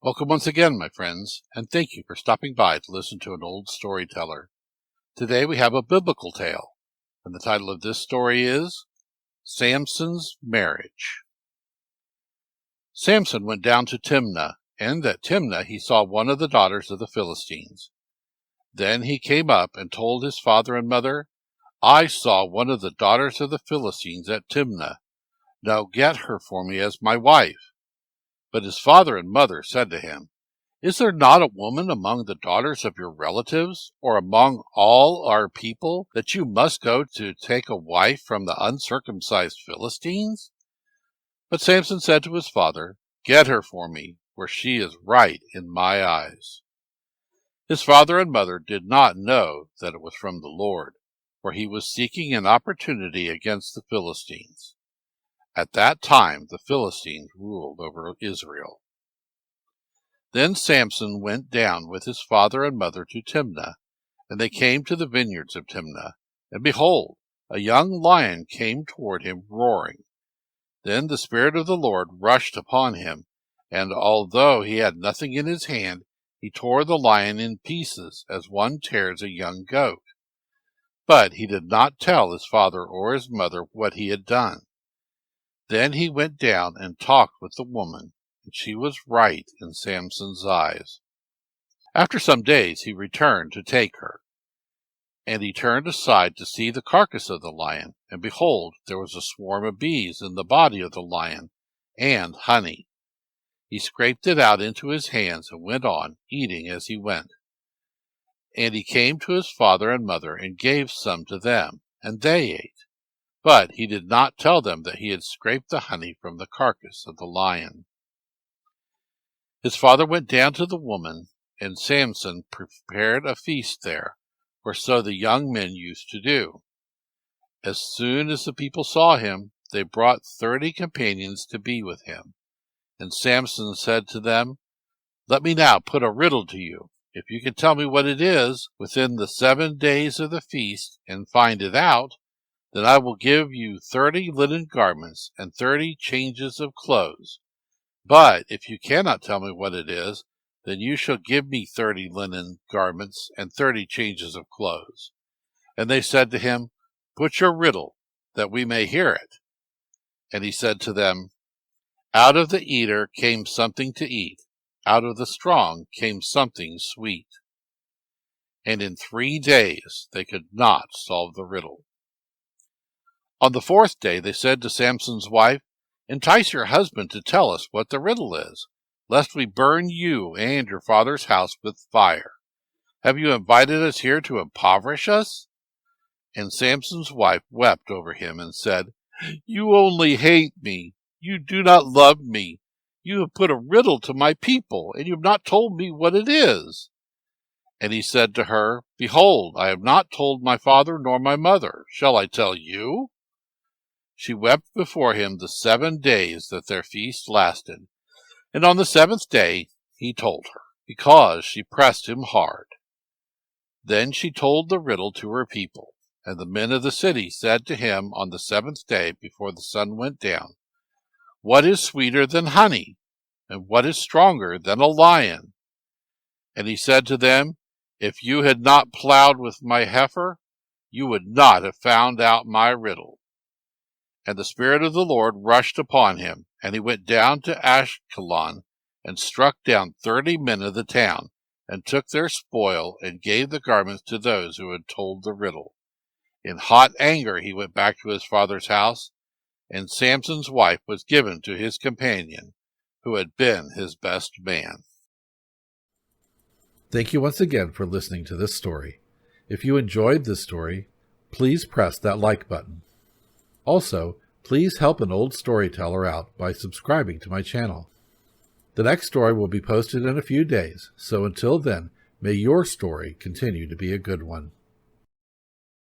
Welcome once again, my friends, and thank you for stopping by to listen to an old storyteller. Today we have a biblical tale, and the title of this story is Samson's Marriage. Samson went down to Timnah, and at Timnah he saw one of the daughters of the Philistines. Then he came up and told his father and mother, "I saw one of the daughters of the Philistines at Timnah. Now get her for me as my wife." But his father and mother said to him, "Is there not a woman among the daughters of your relatives, or among all our people, that you must go to take a wife from the uncircumcised Philistines?" But Samson said to his father, "Get her for me, for she is right in my eyes." His father and mother did not know that it was from the Lord, for he was seeking an opportunity against the Philistines. At that time the Philistines ruled over Israel. Then Samson went down with his father and mother to Timnah, and they came to the vineyards of Timnah. And behold, a young lion came toward him roaring. Then the Spirit of the Lord rushed upon him, and although he had nothing in his hand, he tore the lion in pieces as one tears a young goat. But he did not tell his father or his mother what he had done. Then he went down and talked with the woman, and she was right in Samson's eyes. After some days he returned to take her, and he turned aside to see the carcass of the lion, and behold, there was a swarm of bees in the body of the lion, and honey. He scraped it out into his hands and went on, eating as he went. And he came to his father and mother and gave some to them, and they ate. But he did not tell them that he had scraped the honey from the carcass of the lion. His father went down to the woman, and Samson prepared a feast there, for so the young men used to do. As soon as the people saw him, they brought 30 companions to be with him. And Samson said to them, "Let me now put a riddle to you. If you can tell me what it is within the 7 days of the feast and find it out, then I will give you 30 linen garments and 30 changes of clothes. But if you cannot tell me what it is, then you shall give me 30 linen garments and 30 changes of clothes." And they said to him, "Put your riddle, that we may hear it." And he said to them, "Out of the eater came something to eat, out of the strong came something sweet." And in 3 days they could not solve the riddle. On the 4th day they said to Samson's wife, "Entice your husband to tell us what the riddle is, lest we burn you and your father's house with fire. Have you invited us here to impoverish us?" And Samson's wife wept over him and said, "You only hate me. You do not love me. You have put a riddle to my people, and you have not told me what it is." And he said to her, "Behold, I have not told my father nor my mother. Shall I tell you?" She wept before him the 7 days that their feast lasted, and on the 7th day he told her, because she pressed him hard. Then she told the riddle to her people, and the men of the city said to him on the 7th day before the sun went down, "What is sweeter than honey, and what is stronger than a lion?" And he said to them, "If you had not plowed with my heifer, you would not have found out my riddle." And the Spirit of the Lord rushed upon him, and he went down to Ashkelon, and struck down 30 men of the town, and took their spoil, and gave the garments to those who had told the riddle. In hot anger he went back to his father's house, and Samson's wife was given to his companion, who had been his best man. Thank you once again for listening to this story. If you enjoyed this story, please press that like button. Also, please help an old storyteller out by subscribing to my channel. The next story will be posted in a few days, so until then, may your story continue to be a good one.